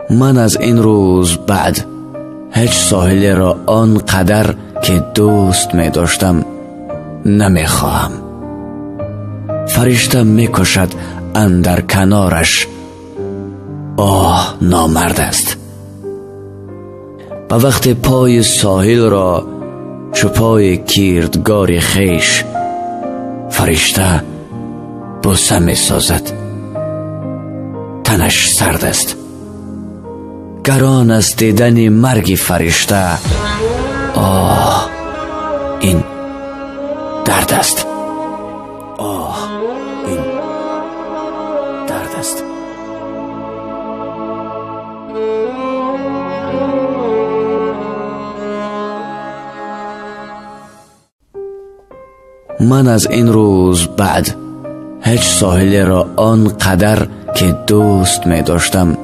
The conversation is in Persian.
من از این روز بعد هیچ ساحلی را آنقدر که دوست می داشتم نمی خواهم. فرشته می کشد اندر کنارش، آه نامرد است. و وقت پای ساحل را چو پای کردگار خیش، فرشته بوسه می سازد. تنش سرد است، گران است دیدن مرگ فرشته. آه این درد است، آه این درد است. من از این روز بعد هیچ ساحلی را آنقدر که دوست می داشتم